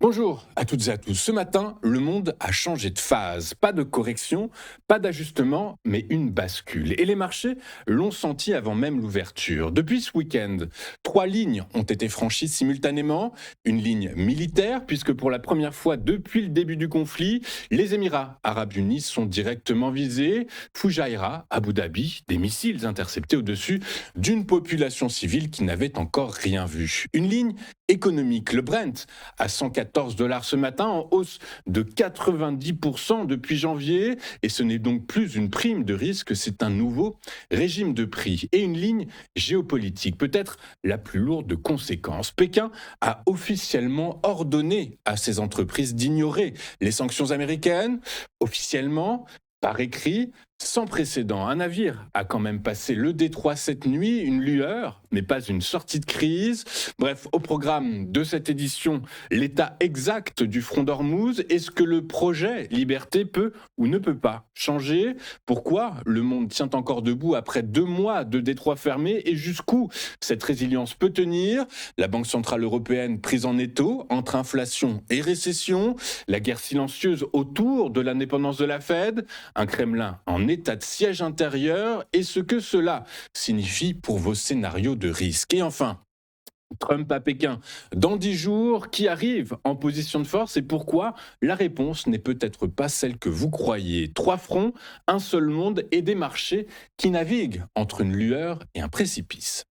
Bonjour à toutes et à tous. Ce matin, le monde a changé de phase. Pas de correction, pas d'ajustement, mais une bascule. Et les marchés l'ont senti avant même l'ouverture. Depuis ce week-end, trois lignes ont été franchies simultanément. Une ligne militaire, puisque pour la première fois depuis le début du conflit, les Émirats arabes unis sont directement visés. Fujairah, Abu Dhabi, des missiles interceptés au-dessus d'une population civile qui n'avait encore rien vu. Une ligne économique. Le Brent à 114 dollars ce matin, en hausse de 90% depuis janvier. Et ce n'est donc plus une prime de risque, c'est un nouveau régime de prix. Et une ligne géopolitique, peut-être la plus lourde de conséquences. Pékin a officiellement ordonné à ses entreprises d'ignorer les sanctions américaines. Officiellement, par écrit, sans précédent. Un navire a quand même passé le détroit cette nuit, une lueur, mais pas une sortie de crise. Bref, au programme de cette édition, l'état exact du front d'Ormuz. Est-ce que le projet Liberté peut ou ne peut pas changer? Pourquoi le monde tient encore debout après 2 mois de détroit fermé? Et jusqu'où cette résilience peut tenir? La Banque centrale européenne prise en étau entre inflation et récession, la guerre silencieuse autour de l'indépendance de la Fed, un Kremlin en état de siège intérieur et ce que cela signifie pour vos scénarios de risque. Et enfin, Trump à Pékin dans 10 jours, qui arrive en position de force et pourquoi? La réponse n'est peut-être pas celle que vous croyez. Trois fronts, un seul monde et des marchés qui naviguent entre une lueur et un précipice.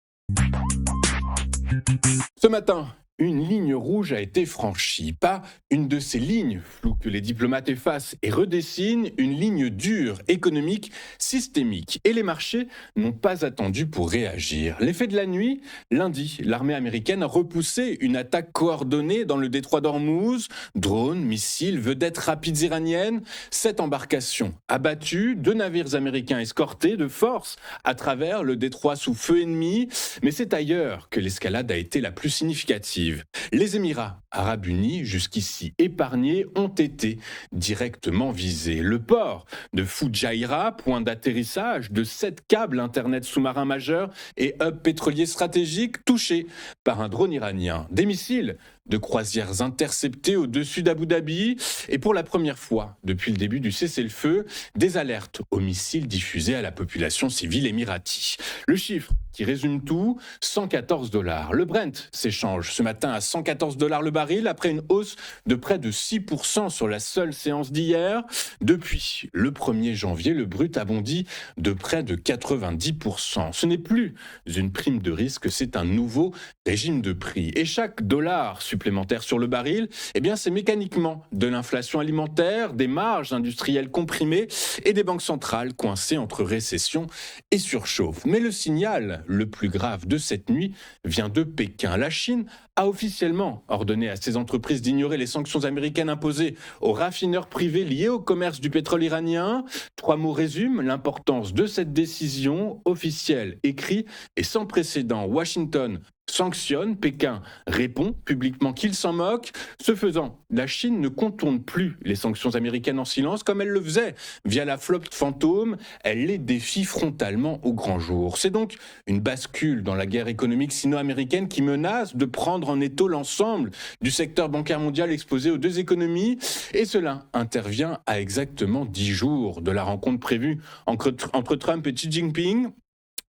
Ce matin, une ligne rouge a été franchie. Pas une de ces lignes floues que les diplomates effacent et redessinent, une ligne dure, économique, systémique. Et les marchés n'ont pas attendu pour réagir. L'effet de la nuit, lundi, l'armée américaine a repoussé une attaque coordonnée dans le détroit d'Ormuz. Drones, missiles, vedettes rapides iraniennes. 7 embarcations abattues, 2 navires américains escortés de force à travers le détroit sous feu ennemi. Mais c'est ailleurs que l'escalade a été la plus significative. Les Émirats arabes unis, jusqu'ici épargnés, ont été directement visés. Le port de Fujairah, point d'atterrissage de 7 câbles Internet sous-marins majeurs et hub pétrolier stratégique, touché par un drone iranien. Des missiles de croisières interceptées au-dessus d'Abu Dhabi et pour la première fois depuis le début du cessez-le-feu, des alertes aux missiles diffusés à la population civile émirati. Le chiffre qui résume tout, 114 dollars. Le Brent s'échange ce matin à 114 dollars le baril après une hausse de près de 6% sur la seule séance d'hier. Depuis le 1er janvier, le brut a bondi de près de 90%. Ce n'est plus une prime de risque, c'est un nouveau régime de prix. Et chaque dollar supplémentaire sur le baril, eh bien, c'est mécaniquement de l'inflation alimentaire, des marges industrielles comprimées et des banques centrales coincées entre récession et surchauffe. Mais le signal le plus grave de cette nuit vient de Pékin. La Chine a officiellement ordonné à ses entreprises d'ignorer les sanctions américaines imposées aux raffineurs privés liés au commerce du pétrole iranien. 3 mots résument l'importance de cette décision officielle, écrite et sans précédent. Washington sanctionne, Pékin répond publiquement qu'il s'en moque. Ce faisant, la Chine ne contourne plus les sanctions américaines en silence comme elle le faisait via la flotte fantôme, elle les défie frontalement au grand jour. C'est donc une bascule dans la guerre économique sino-américaine qui menace de prendre en étau l'ensemble du secteur bancaire mondial exposé aux deux économies et cela intervient à exactement 10 jours de la rencontre prévue entre Trump et Xi Jinping.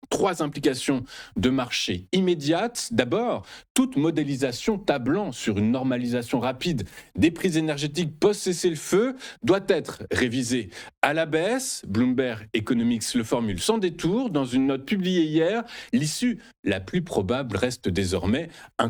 3 implications de marché immédiates. D'abord, toute modélisation tablant sur une normalisation rapide des prix énergétiques post-cessez-le-feu doit être révisée à la baisse. Bloomberg Economics le formule sans détour. Dans une note publiée hier, l'issue la plus probable reste désormais un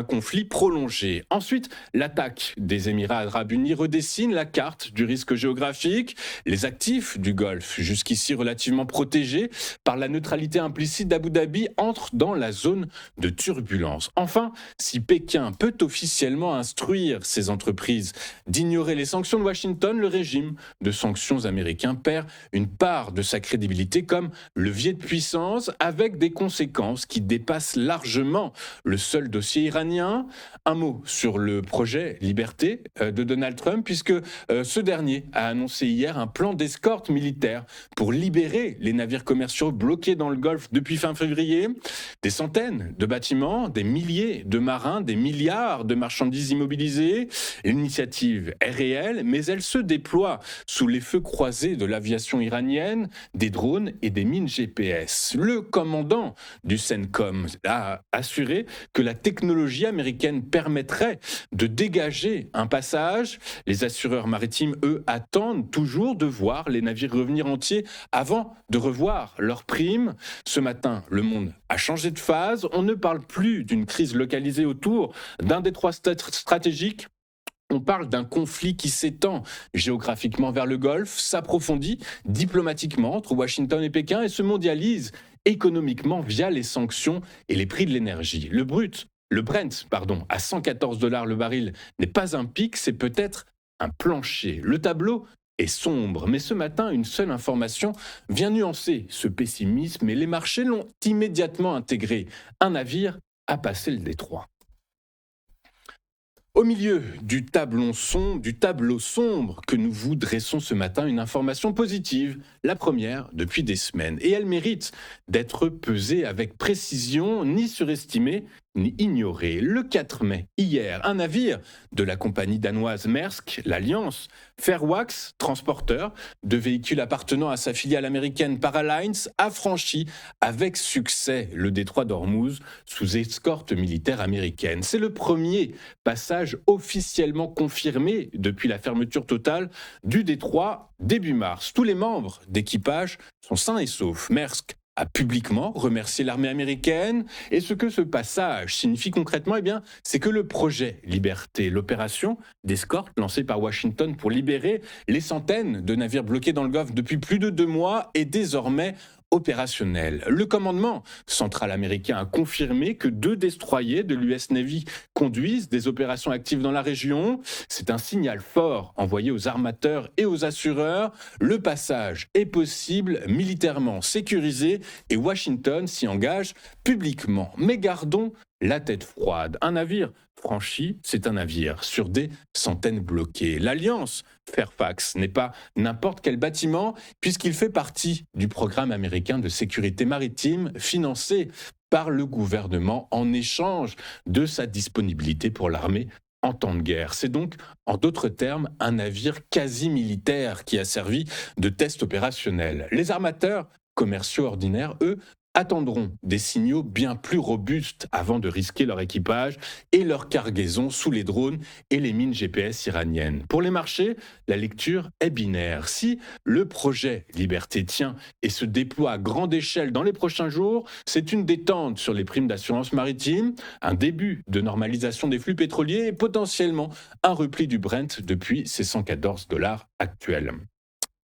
conflit prolongé. Ensuite, l'attaque des Émirats arabes unis redessine la carte du risque géographique. Les actifs du Golfe, jusqu'ici relativement protégés par la neutralité implicite d'Abu Dhabi, entrent dans la zone de turbulence. Enfin, si Pékin peut officiellement instruire ses entreprises d'ignorer les sanctions de Washington, le régime de sanctions américain perd une part de sa crédibilité comme levier de puissance avec des conséquences qui dépassent largement le seul dossier iranien. Un mot sur le projet Liberté de Donald Trump, puisque ce dernier a annoncé hier un plan d'escorte militaire pour libérer les navires commerciaux bloqués dans le Golfe depuis fin février. Des centaines de bâtiments, des milliers de marins, des milliards de marchandises immobilisées. L'initiative est réelle, mais elle se déploie sous les feux croisés de l'aviation iranienne, des drones et des mines GPS. Le commandant du CENTCOM a assuré que la technologie américaine permettrait de dégager un passage. Les assureurs maritimes, eux, attendent toujours de voir les navires revenir entiers avant de revoir leurs primes. Ce matin, le monde a changé de phase. On ne parle plus d'une crise localisée autour d'un détroit stratégique. On parle d'un conflit qui s'étend géographiquement vers le Golfe, s'approfondit diplomatiquement entre Washington et Pékin et se mondialise économiquement via les sanctions et les prix de l'énergie. Le Brent, à $114 le baril n'est pas un pic, c'est peut-être un plancher. Le tableau est sombre, mais ce matin, une seule information vient nuancer ce pessimisme et les marchés l'ont immédiatement intégré. Un navire a passé le détroit. Au milieu du tableau sombre que nous vous dressons ce matin, une information positive, la première depuis des semaines. Et elle mérite d'être pesée avec précision, ni surestimée, ni ignorée. Le 4 mai, hier, un navire de la compagnie danoise Maersk, l'Alliance Fairwax, transporteur de véhicules appartenant à sa filiale américaine Paralines, a franchi avec succès le détroit d'Ormuz sous escorte militaire américaine. C'est le premier passage officiellement confirmé depuis la fermeture totale du détroit début mars. Tous les membres d'équipage sont sains et saufs. Maersk a publiquement remercié l'armée américaine. Et ce que ce passage signifie concrètement, c'est que le projet Liberté, l'opération d'escorte lancée par Washington pour libérer les centaines de navires bloqués dans le Golfe depuis plus de 2 mois, est désormais opérationnel. Le commandement central américain a confirmé que 2 destroyers de l'US Navy conduisent des opérations actives dans la région. C'est un signal fort envoyé aux armateurs et aux assureurs. Le passage est possible, militairement sécurisé, et Washington s'y engage publiquement. Mais gardons la tête froide. Un navire franchi, c'est un navire sur des centaines bloqués. L'Alliance Fairfax n'est pas n'importe quel bâtiment, puisqu'il fait partie du programme américain de sécurité maritime financé par le gouvernement en échange de sa disponibilité pour l'armée en temps de guerre. C'est donc, en d'autres termes, un navire quasi militaire qui a servi de test opérationnel. Les armateurs commerciaux ordinaires, eux, attendront des signaux bien plus robustes avant de risquer leur équipage et leur cargaison sous les drones et les mines GPS iraniennes. Pour les marchés, la lecture est binaire. Si le projet Liberté tient et se déploie à grande échelle dans les prochains jours, c'est une détente sur les primes d'assurance maritime, un début de normalisation des flux pétroliers et potentiellement un repli du Brent depuis ses $114 actuels.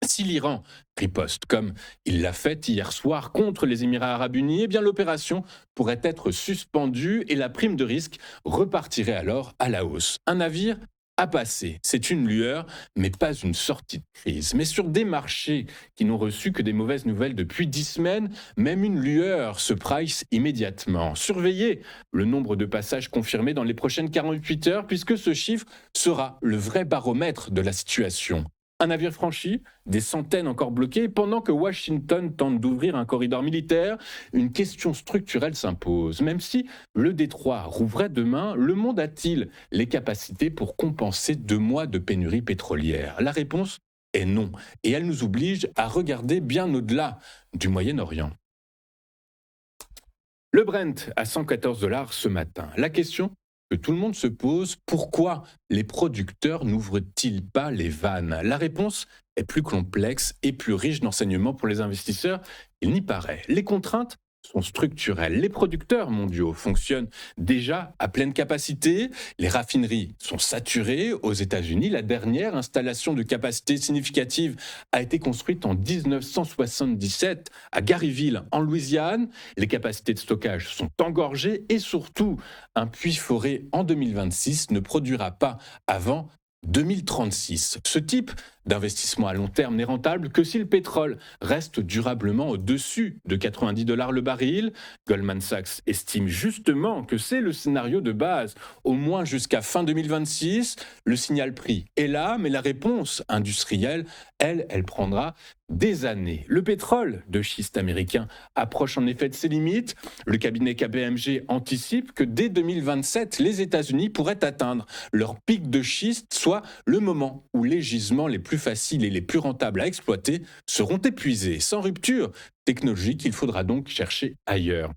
Si l'Iran riposte comme il l'a fait hier soir contre les Émirats arabes unis, l'opération pourrait être suspendue et la prime de risque repartirait alors à la hausse. Un navire a passé, c'est une lueur, mais pas une sortie de crise. Mais sur des marchés qui n'ont reçu que des mauvaises nouvelles depuis 10 semaines, même une lueur se price immédiatement. Surveillez le nombre de passages confirmés dans les prochaines 48 heures, puisque ce chiffre sera le vrai baromètre de la situation. Un navire franchi, des centaines encore bloquées, pendant que Washington tente d'ouvrir un corridor militaire, une question structurelle s'impose. Même si le détroit rouvrait demain, le monde a-t-il les capacités pour compenser 2 mois de pénurie pétrolière ? La réponse est non, et elle nous oblige à regarder bien au-delà du Moyen-Orient. Le Brent à $114 ce matin. La question que tout le monde se pose, pourquoi les producteurs n'ouvrent-ils pas les vannes ? La réponse est plus complexe et plus riche d'enseignements pour les investisseurs, il n'y paraît. Les contraintes sont structurelles. Les producteurs mondiaux fonctionnent déjà à pleine capacité. Les raffineries sont saturées. Aux États-Unis, la dernière installation de capacité significative a été construite en 1977 à Garyville, en Louisiane. Les capacités de stockage sont engorgées et surtout, un puits foré en 2026 ne produira pas avant 2036. Ce type d'investissement à long terme n'est rentable que si le pétrole reste durablement au-dessus de 90 dollars le baril. Goldman Sachs estime justement que c'est le scénario de base, au moins jusqu'à fin 2026. Le signal prix est là, mais la réponse industrielle, elle prendra des années. Le pétrole de schiste américain approche en effet de ses limites. Le cabinet KPMG anticipe que dès 2027, les États-Unis pourraient atteindre leur pic de schiste, soit le moment où les gisements les plus faciles et les plus rentables à exploiter seront épuisés. Sans rupture technologique, il faudra donc chercher ailleurs.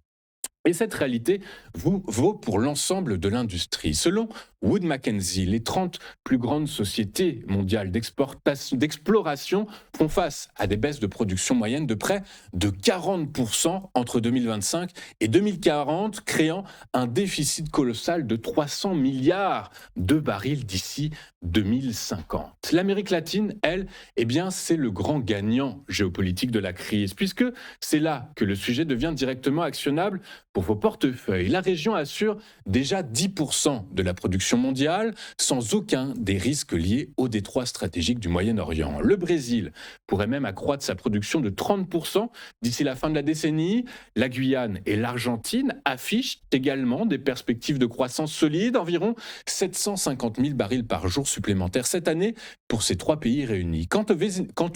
Et cette réalité vaut pour l'ensemble de l'industrie. Selon Wood Mackenzie, les 30 plus grandes sociétés mondiales d'exploration font face à des baisses de production moyenne de près de 40% entre 2025 et 2040, créant un déficit colossal de 300 milliards de barils d'ici 2050. L'Amérique latine, elle, eh bien, c'est le grand gagnant géopolitique de la crise, puisque c'est là que le sujet devient directement actionnable pour vos portefeuilles. La région assure déjà 10% de la production mondiale, sans aucun des risques liés au détroit stratégique du Moyen-Orient. Le Brésil pourrait même accroître sa production de 30% d'ici la fin de la décennie. La Guyane et l'Argentine affichent également des perspectives de croissance solides, environ 750 000 barils par jour supplémentaires cette année pour ces trois pays réunis. Quant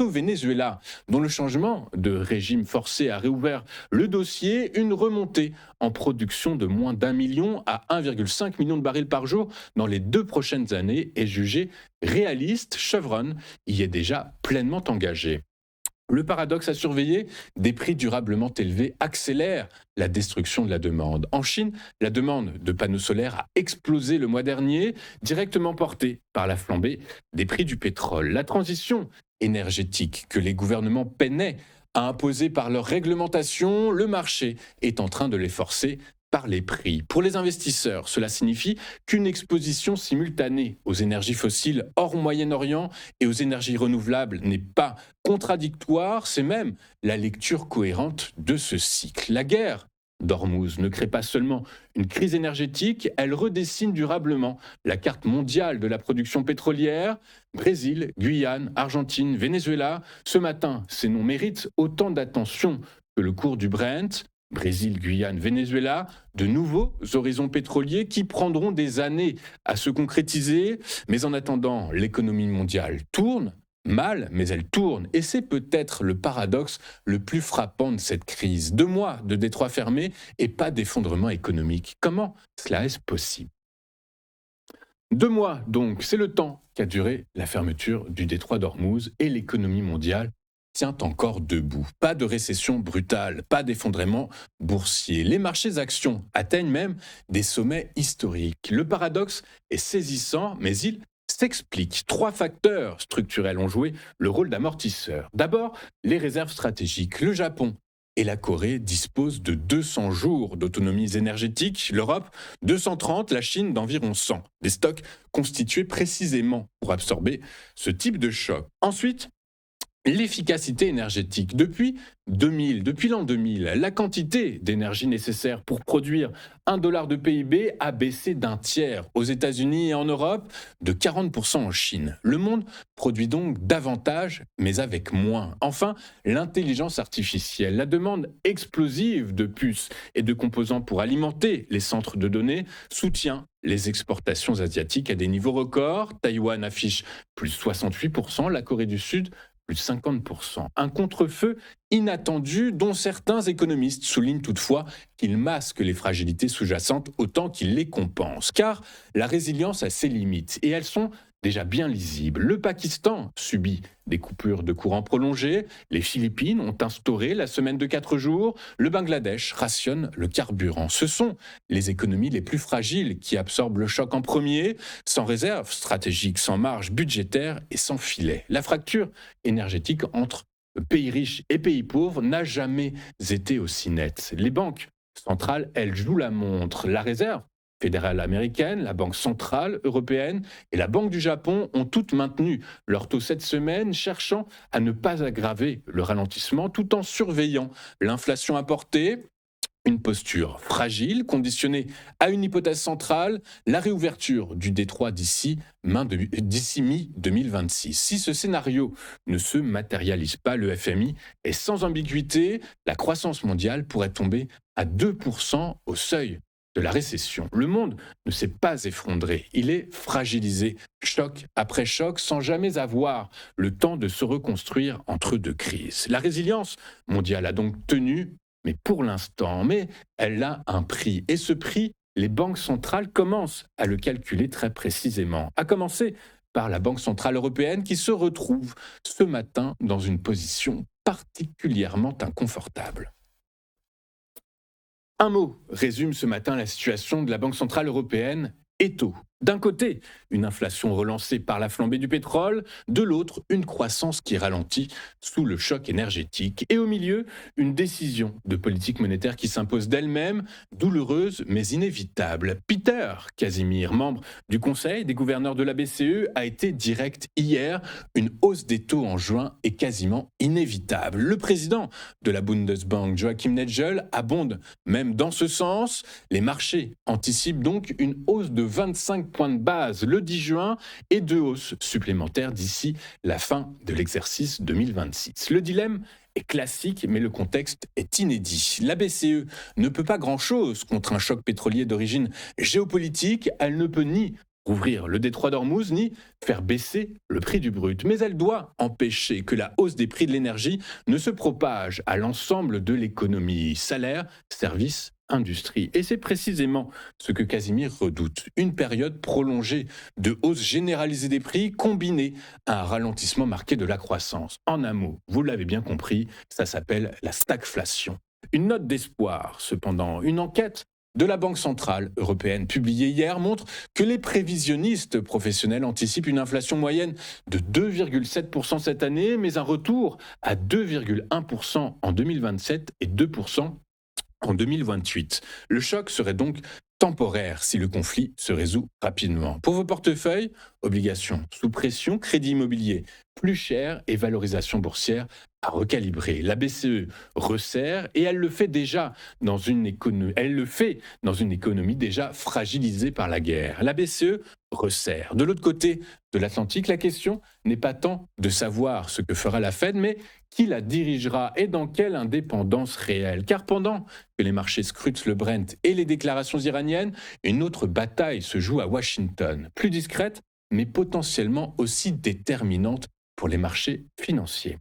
au Venezuela, dont le changement de régime forcé a réouvert le dossier, une remontée en production de moins d'1 million à 1,5 million de barils par jour dans les 2 prochaines années est jugée réaliste. Chevron y est déjà pleinement engagé. Le paradoxe à surveiller, des prix durablement élevés accélèrent la destruction de la demande. En Chine, la demande de panneaux solaires a explosé le mois dernier, directement portée par la flambée des prix du pétrole. La transition énergétique que les gouvernements peinaient à imposer par leur réglementation, le marché est en train de les forcer par les prix. Pour les investisseurs, cela signifie qu'une exposition simultanée aux énergies fossiles hors Moyen-Orient et aux énergies renouvelables n'est pas contradictoire, c'est même la lecture cohérente de ce cycle. La guerre d'Ormuz ne crée pas seulement une crise énergétique, elle redessine durablement la carte mondiale de la production pétrolière. Brésil, Guyane, Argentine, Venezuela, ce matin, ces noms méritent autant d'attention que le cours du Brent. Brésil, Guyane, Venezuela, de nouveaux horizons pétroliers qui prendront des années à se concrétiser. Mais en attendant, l'économie mondiale tourne mal, mais elle tourne. Et c'est peut-être le paradoxe le plus frappant de cette crise. 2 mois de détroit fermé et pas d'effondrement économique. Comment cela est-ce possible ? 2 mois donc, c'est le temps qu'a duré la fermeture du détroit d'Ormuz et l'économie mondiale tient encore debout. Pas de récession brutale, pas d'effondrement boursier. Les marchés actions atteignent même des sommets historiques. Le paradoxe est saisissant, mais il s'explique. 3 facteurs structurels ont joué le rôle d'amortisseur. D'abord, les réserves stratégiques. Le Japon et la Corée disposent de 200 jours d'autonomie énergétique, l'Europe 230, la Chine d'environ 100. Des stocks constitués précisément pour absorber ce type de choc. Ensuite, l'efficacité énergétique. Depuis l'an 2000, la quantité d'énergie nécessaire pour produire $1 de PIB a baissé d'1/3 aux États-Unis et en Europe, de 40% en Chine. Le monde produit donc davantage, mais avec moins. Enfin, l'intelligence artificielle. La demande explosive de puces et de composants pour alimenter les centres de données soutient les exportations asiatiques à des niveaux records. Taïwan affiche plus 68%, la Corée du Sud plus 50%. Un contre-feu inattendu dont certains économistes soulignent toutefois qu'il masque les fragilités sous-jacentes autant qu'il les compense. Car la résilience a ses limites et elles sont déjà bien lisibles. Le Pakistan subit des coupures de courant prolongées, les Philippines ont instauré la semaine de 4 jours, le Bangladesh rationne le carburant. Ce sont les économies les plus fragiles qui absorbent le choc en premier, sans réserve stratégique, sans marge budgétaire et sans filet. La fracture énergétique entre pays riches et pays pauvres n'a jamais été aussi nette. Les banques centrales, elles jouent la montre. La réserve fédérale américaine, la Banque centrale européenne et la Banque du Japon ont toutes maintenu leur taux cette semaine, cherchant à ne pas aggraver le ralentissement tout en surveillant l'inflation importée. Une posture fragile, conditionnée à une hypothèse centrale, la réouverture du détroit d'ici mi-2026. Si ce scénario ne se matérialise pas, le FMI est sans ambiguïté, la croissance mondiale pourrait tomber à 2% au seuil de la récession. Le monde ne s'est pas effondré, il est fragilisé, choc après choc, sans jamais avoir le temps de se reconstruire entre deux crises. La résilience mondiale a donc tenu, mais pour l'instant, mais elle a un prix. Et ce prix, les banques centrales commencent à le calculer très précisément. À commencer par la Banque centrale européenne qui se retrouve ce matin dans une position particulièrement inconfortable. Un mot résume ce matin la situation de la Banque centrale européenne. Étau. D'un côté, une inflation relancée par la flambée du pétrole, de l'autre, une croissance qui ralentit sous le choc énergétique. Et au milieu, une décision de politique monétaire qui s'impose d'elle-même, douloureuse mais inévitable. Peter Casimir, membre du Conseil des gouverneurs de la BCE, a été direct hier. Une hausse des taux en juin est quasiment inévitable. Le président de la Bundesbank, Joachim Nagel, abonde même dans ce sens. Les marchés anticipent donc une hausse de 25 points de base le 10 juin et 2 hausses supplémentaires d'ici la fin de l'exercice 2026. Le dilemme est classique, mais le contexte est inédit. La BCE ne peut pas grand-chose contre un choc pétrolier d'origine géopolitique. Elle ne peut ni rouvrir le détroit d'Ormuz, ni faire baisser le prix du brut. Mais elle doit empêcher que la hausse des prix de l'énergie ne se propage à l'ensemble de l'économie. Salaires, services, industrie. Et c'est précisément ce que Casimir redoute. Une période prolongée de hausse généralisée des prix combinée à un ralentissement marqué de la croissance. En un mot, vous l'avez bien compris, ça s'appelle la stagflation. Une note d'espoir, cependant, une enquête de la Banque centrale européenne publiée hier montre que les prévisionnistes professionnels anticipent une inflation moyenne de 2,7% cette année, mais un retour à 2,1% en 2027 et 2% en 2028. Le choc serait donc temporaire si le conflit se résout rapidement. Pour vos portefeuilles, obligations sous pression, crédit immobilier plus cher et valorisation boursière à recalibrer. La BCE resserre et elle le fait dans une économie déjà fragilisée par la guerre. La BCE resserre. De l'autre côté de l'Atlantique, la question n'est pas tant de savoir ce que fera la Fed, mais qui la dirigera et dans quelle indépendance réelle. Car pendant que les marchés scrutent le Brent et les déclarations iraniennes, une autre bataille se joue à Washington, plus discrète, mais potentiellement aussi déterminante pour les marchés financiers.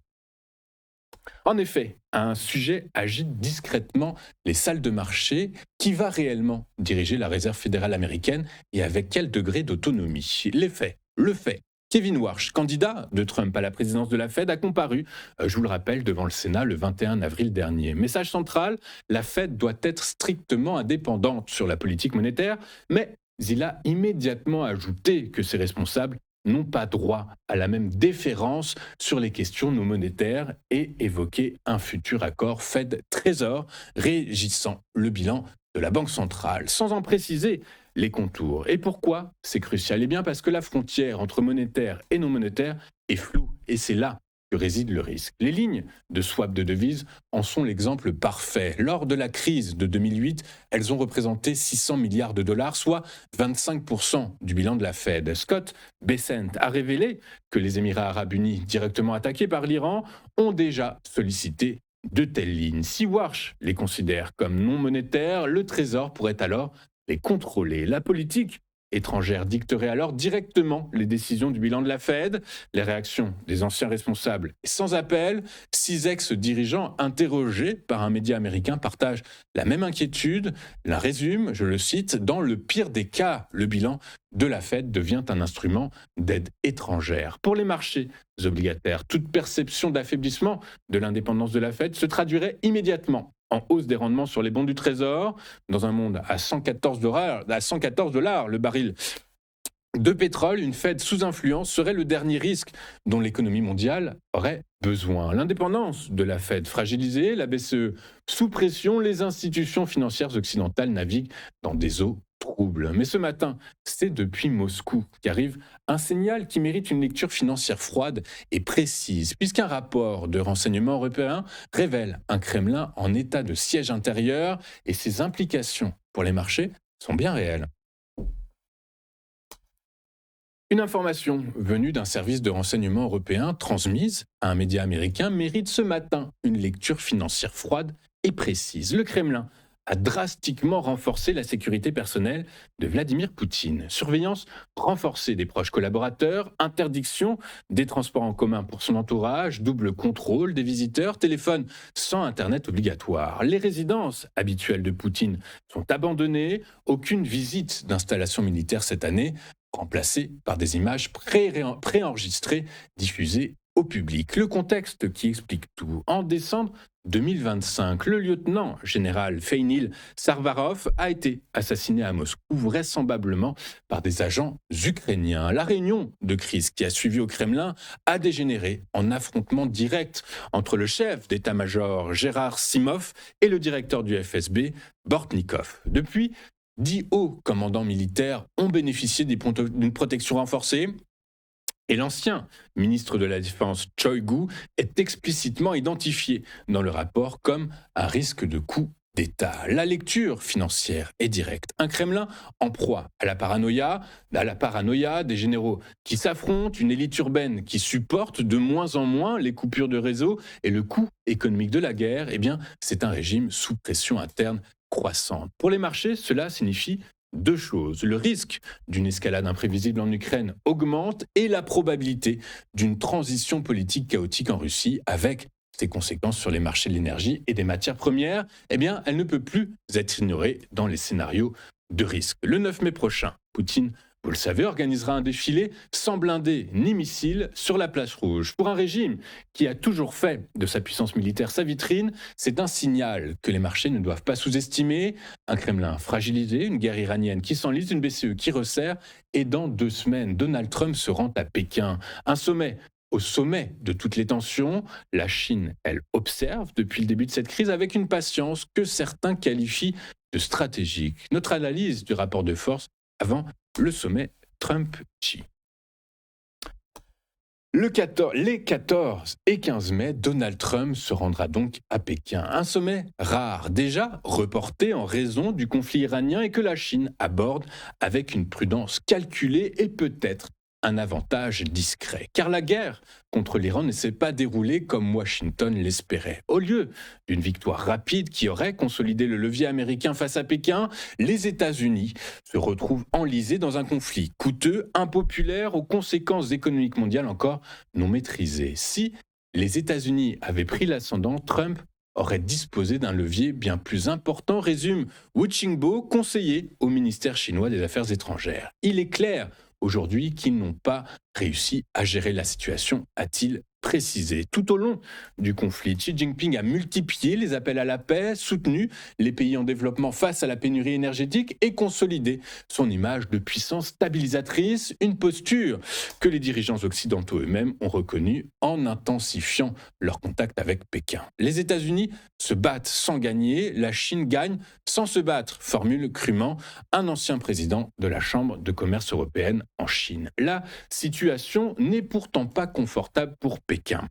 En effet, un sujet agite discrètement les salles de marché. Qui va réellement diriger la Réserve fédérale américaine et avec quel degré d'autonomie? Le fait. Kevin Warsh, candidat de Trump à la présidence de la Fed, a comparu, je vous le rappelle, devant le Sénat le 21 avril dernier. Message central, la Fed doit être strictement indépendante sur la politique monétaire, mais il a immédiatement ajouté que ses responsables n'ont pas droit à la même déférence sur les questions non monétaires et évoqué un futur accord Fed-Trésor régissant le bilan de la Banque centrale, sans en préciser les contours. Et pourquoi c'est crucial? Eh bien parce que la frontière entre monétaire et non monétaire est floue, et c'est là que réside le risque. Les lignes de swap de devises en sont l'exemple parfait. Lors de la crise de 2008, elles ont représenté 600 milliards de dollars, soit 25% du bilan de la Fed. Scott Bessent a révélé que les Émirats arabes unis, directement attaqués par l'Iran, ont déjà sollicité de telles lignes. Si Warsh les considère comme non monétaires, le Trésor pourrait alors les contrôler. La politique étrangère dicterait alors directement les décisions du bilan de la Fed. Les réactions des anciens responsables est sans appel. 6 ex-dirigeants interrogés par un média américain partagent la même inquiétude. La résume, je le cite, dans le pire des cas, le bilan de la Fed devient un instrument d'aide étrangère. Pour les marchés obligataires, toute perception d'affaiblissement de l'indépendance de la Fed se traduirait immédiatement en hausse des rendements sur les bons du Trésor. Dans un monde à 114 $, le baril de pétrole, une Fed sous influence serait le dernier risque dont l'économie mondiale aurait besoin. L'indépendance de la Fed fragilisée, la BCE sous pression, les institutions financières occidentales naviguent dans des eaux trouble. Mais ce matin, c'est depuis Moscou qu'arrive un signal qui mérite une lecture financière froide et précise, puisqu'un rapport de renseignement européen révèle un Kremlin en état de siège intérieur et ses implications pour les marchés sont bien réelles. Une information venue d'un service de renseignement européen transmise à un média américain mérite ce matin une lecture financière froide et précise. Le Kremlin a drastiquement renforcé la sécurité personnelle de Vladimir Poutine. Surveillance renforcée des proches collaborateurs, interdiction des transports en commun pour son entourage, double contrôle des visiteurs, téléphone sans Internet obligatoire. Les résidences habituelles de Poutine sont abandonnées, aucune visite d'installation militaire cette année, remplacées par des images préenregistrées diffusées au public. Le contexte qui explique tout. En décembre 2025, le lieutenant général Feynil Sarvarov a été assassiné à Moscou, vraisemblablement par des agents ukrainiens. La réunion de crise qui a suivi au Kremlin a dégénéré en affrontement direct entre le chef d'état-major Gérard Simov et le directeur du FSB, Bortnikov. Depuis, 10 hauts commandants militaires ont bénéficié d'une protection renforcée et l'ancien ministre de la Défense Choigu est explicitement identifié dans le rapport comme un risque de coup d'État. La lecture financière est directe. Un Kremlin en proie à la paranoïa des généraux qui s'affrontent, une élite urbaine qui supporte de moins en moins les coupures de réseau et le coût économique de la guerre. Eh bien, c'est un régime sous pression interne croissante. Pour les marchés, cela signifie deux choses. Le risque d'une escalade imprévisible en Ukraine augmente et la probabilité d'une transition politique chaotique en Russie avec ses conséquences sur les marchés de l'énergie et des matières premières, eh bien, elle ne peut plus être ignorée dans les scénarios de risque. Le 9 mai prochain, Poutine, vous le savez, organisera un défilé sans blindés ni missiles sur la place rouge. Pour un régime qui a toujours fait de sa puissance militaire sa vitrine, c'est un signal que les marchés ne doivent pas sous-estimer. Un Kremlin fragilisé, une guerre iranienne qui s'enlise, une BCE qui resserre. Et dans 2 semaines, Donald Trump se rend à Pékin. Un sommet au sommet de toutes les tensions. La Chine, elle, observe depuis le début de cette crise avec une patience que certains qualifient de stratégique. Notre analyse du rapport de force avant le sommet Trump-Xi. Les 14 et 15 mai, Donald Trump se rendra donc à Pékin. Un sommet rare, déjà reporté en raison du conflit iranien et que la Chine aborde avec une prudence calculée et peut-être un avantage discret. Car la guerre contre l'Iran ne s'est pas déroulée comme Washington l'espérait. Au lieu d'une victoire rapide qui aurait consolidé le levier américain face à Pékin, les États-Unis se retrouvent enlisés dans un conflit coûteux, impopulaire, aux conséquences économiques mondiales encore non maîtrisées. Si les États-Unis avaient pris l'ascendant, Trump aurait disposé d'un levier bien plus important, résume Wu Qingbo, conseiller au ministère chinois des Affaires étrangères. Il est clair aujourd'hui qu'ils n'ont pas réussi à gérer la situation, a-t-il précisé. Tout au long du conflit, Xi Jinping a multiplié les appels à la paix, soutenu les pays en développement face à la pénurie énergétique et consolidé son image de puissance stabilisatrice, une posture que les dirigeants occidentaux eux-mêmes ont reconnue en intensifiant leur contact avec Pékin. Les États-Unis se battent sans gagner, la Chine gagne sans se battre, formule crûment un ancien président de la Chambre de commerce européenne en Chine. La situation n'est pourtant pas confortable pour Pékin.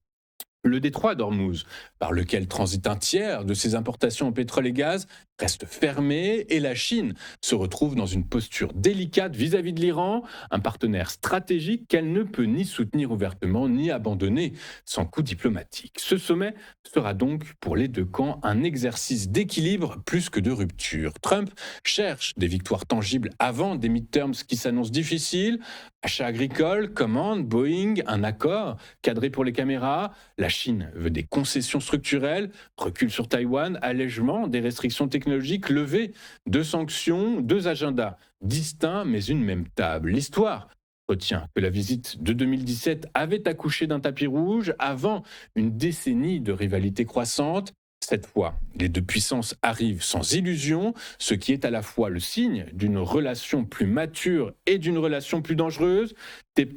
Le détroit d'Ormuz, par lequel transite un tiers de ses importations en pétrole et gaz, reste fermé et la Chine se retrouve dans une posture délicate vis-à-vis de l'Iran, un partenaire stratégique qu'elle ne peut ni soutenir ouvertement ni abandonner sans coup diplomatique. Ce sommet sera donc pour les deux camps un exercice d'équilibre plus que de rupture. Trump cherche des victoires tangibles avant des midterms qui s'annoncent difficiles. Achats agricoles, commandes, Boeing, un accord cadré pour les caméras. La Chine veut des concessions structurelles, recul sur Taïwan, allègement des restrictions technologiques, levée de sanctions, deux agendas distincts mais une même table. L'histoire retient que la visite de 2017 avait accouché d'un tapis rouge avant une décennie de rivalité croissante. Cette fois, les deux puissances arrivent sans illusion, ce qui est à la fois le signe d'une relation plus mature et d'une relation plus dangereuse.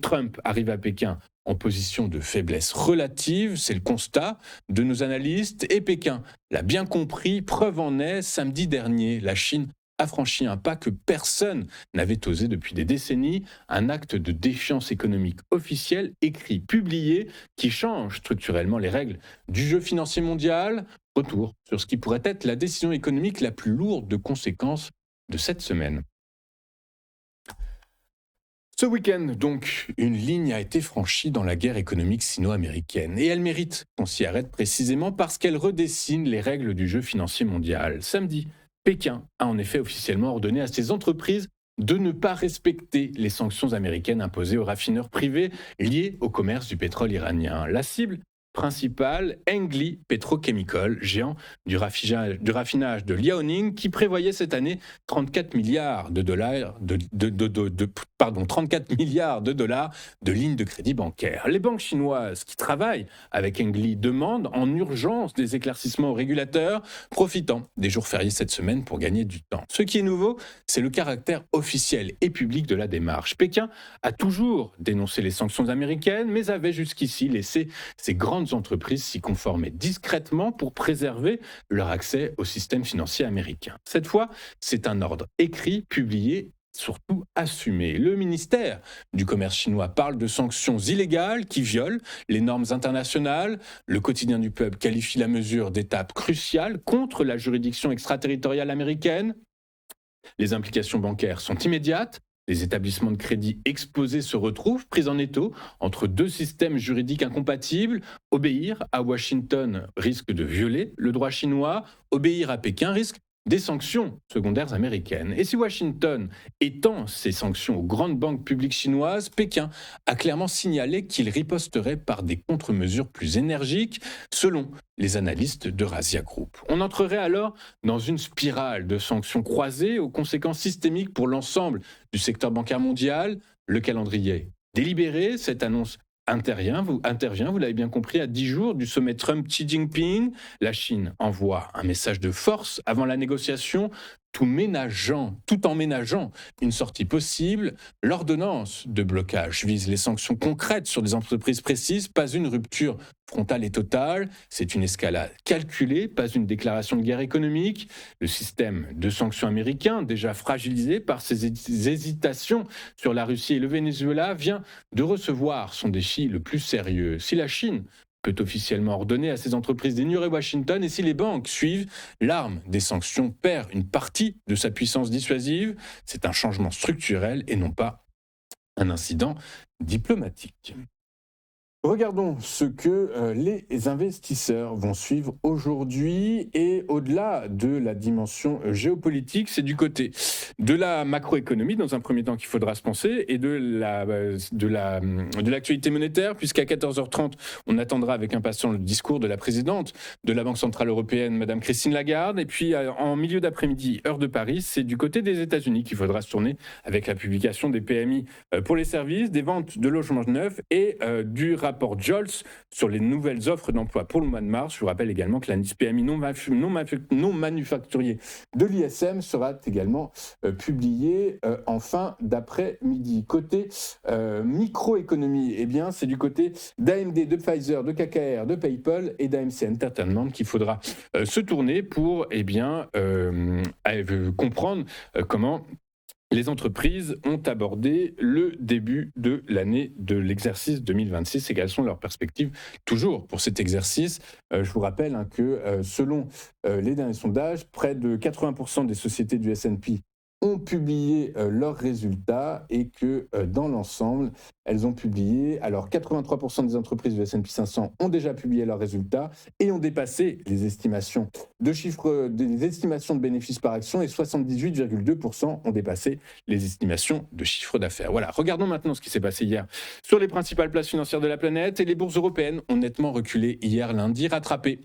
Trump arrive à Pékin en position de faiblesse relative, c'est le constat de nos analystes, et Pékin l'a bien compris, preuve en est, samedi dernier, la Chine a franchi un pas que personne n'avait osé depuis des décennies, un acte de défiance économique officiel, écrit, publié, qui change structurellement les règles du jeu financier mondial. Retour sur ce qui pourrait être la décision économique la plus lourde de conséquences de cette semaine. Ce week-end, donc, une ligne a été franchie dans la guerre économique sino-américaine. Et elle mérite qu'on s'y arrête précisément parce qu'elle redessine les règles du jeu financier mondial. Samedi, Pékin a en effet officiellement ordonné à ses entreprises de ne pas respecter les sanctions américaines imposées aux raffineurs privés liés au commerce du pétrole iranien. La cible principale, Engli Petrochemical, géant du raffinage de Liaoning, qui prévoyait cette année 34 milliards de dollars 34 milliards de dollars de lignes de crédit bancaire. Les banques chinoises qui travaillent avec Engli demandent en urgence des éclaircissements aux régulateurs, profitant des jours fériés cette semaine pour gagner du temps. Ce qui est nouveau, c'est le caractère officiel et public de la démarche. Pékin a toujours dénoncé les sanctions américaines, mais avait jusqu'ici laissé ces grandes entreprises s'y conformer discrètement pour préserver leur accès au système financier américain. Cette fois, c'est un ordre écrit, publié, surtout assumé. Le ministère du commerce chinois parle de sanctions illégales qui violent les normes internationales. Le quotidien du peuple qualifie la mesure d'étape cruciale contre la juridiction extraterritoriale américaine. Les implications bancaires sont immédiates. Les établissements de crédit exposés se retrouvent pris en étau entre deux systèmes juridiques incompatibles. Obéir à Washington risque de violer le droit chinois. Obéir à Pékin risque des sanctions secondaires américaines. Et si Washington étend ces sanctions aux grandes banques publiques chinoises, Pékin a clairement signalé qu'il riposterait par des contre-mesures plus énergiques, selon les analystes d'Eurasia Group. On entrerait alors dans une spirale de sanctions croisées aux conséquences systémiques pour l'ensemble du secteur bancaire mondial. Le calendrier délibéré, cette annonce intervient, vous l'avez bien compris, à 10 jours du sommet Trump-Xi Jinping. La Chine envoie un message de force avant la négociation, tout en ménageant une sortie possible. L'ordonnance de blocage vise les sanctions concrètes sur des entreprises précises, pas une rupture frontale et totale. C'est une escalade calculée, pas une déclaration de guerre économique. Le système de sanctions américain, déjà fragilisé par ses hésitations sur la Russie et le Venezuela, vient de recevoir son défi le plus sérieux. Si la Chine peut officiellement ordonner à ses entreprises d'ignorer Washington, et si les banques suivent, l'arme des sanctions perd une partie de sa puissance dissuasive. C'est un changement structurel et non pas un incident diplomatique. Regardons ce que les investisseurs vont suivre aujourd'hui, et au-delà de la dimension géopolitique, c'est du côté de la macroéconomie dans un premier temps qu'il faudra se penser, et de l'actualité monétaire, puisqu'à 14h30, on attendra avec impatience le discours de la présidente de la Banque centrale européenne, Madame Christine Lagarde, et puis en milieu d'après-midi, heure de Paris, c'est du côté des États-Unis qu'il faudra se tourner avec la publication des PMI pour les services, des ventes de logements neufs et du rapport Jolts sur les nouvelles offres d'emploi pour le mois de mars. Je vous rappelle également que l'indice PMI non manufacturier de l'ISM sera également publié en fin d'après-midi. Côté microéconomie, eh bien, c'est du côté d'AMD, de Pfizer, de KKR, de PayPal et d'AMC Entertainment qu'il faudra se tourner pour comprendre comment les entreprises ont abordé le début de l'année de l'exercice 2026 et quelles sont leurs perspectives toujours pour cet exercice. Je vous rappelle que selon les derniers sondages, près de 80% des sociétés du S&P ont publié leurs résultats, et que dans l'ensemble, elles ont publié, alors 83% des entreprises du S&P 500 ont déjà publié leurs résultats et ont dépassé les estimations de bénéfices par action, et 78,2% ont dépassé les estimations de chiffre d'affaires. Voilà, regardons maintenant ce qui s'est passé hier sur les principales places financières de la planète. Et les bourses européennes ont nettement reculé hier lundi, rattrapées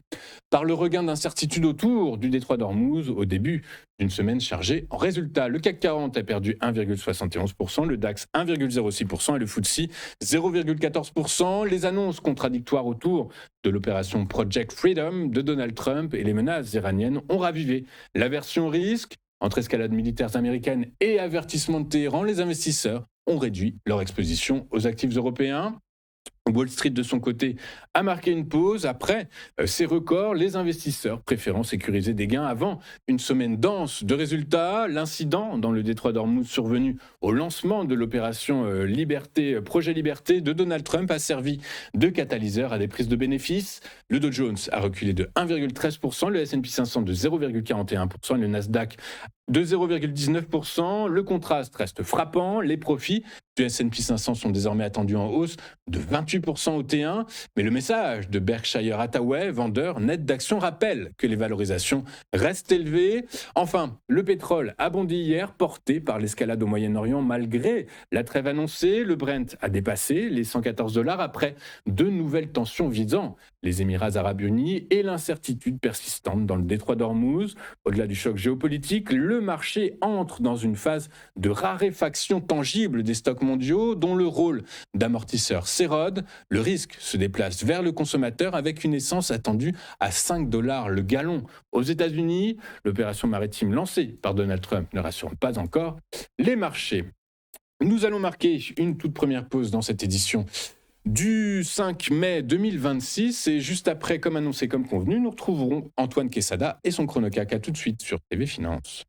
par le regain d'incertitude autour du détroit d'Ormuz au début d'une semaine chargée en résultats. Le CAC 40 a perdu 1,71%, le DAX 1,06% et le FTSE 0,14%. Les annonces contradictoires autour de l'opération Project Freedom de Donald Trump et les menaces iraniennes ont ravivé l'aversion au risque. Entre escalades militaires américaines et avertissements de Téhéran, les investisseurs ont réduit leur exposition aux actifs européens. Wall Street, de son côté, a marqué une pause. Après ces records, les investisseurs préférant sécuriser des gains avant une semaine dense de résultats. L'incident dans le détroit d'Ormuz survenu au lancement de l'opération Projet Liberté de Donald Trump a servi de catalyseur à des prises de bénéfices. Le Dow Jones a reculé de 1,13%, le S&P 500 de 0,41% et le Nasdaq de 0,19%. Le contraste reste frappant. Les profits du S&P 500 sont désormais attendus en hausse de 28% au T1. Mais le message de Berkshire Hathaway, vendeur net d'actions, rappelle que les valorisations restent élevées. Enfin, le pétrole a bondi hier, porté par l'escalade au Moyen-Orient malgré la trêve annoncée. Le Brent a dépassé les $114 après de nouvelles tensions visant les Émirats arabes unis et l'incertitude persistante dans le détroit d'Ormuz. Au-delà du choc géopolitique, le marché entre dans une phase de raréfaction tangible des stocks mondiaux dont le rôle d'amortisseur s'érode. Le risque se déplace vers le consommateur avec une essence attendue à $5 le gallon. Aux États-Unis, l'opération maritime lancée par Donald Trump ne rassure pas encore les marchés. Nous allons marquer une toute première pause dans cette édition du 5 mai 2026 et juste après, comme annoncé, comme convenu, nous retrouverons Antoine Quesada et son chronocac. À tout de suite sur TV Finance.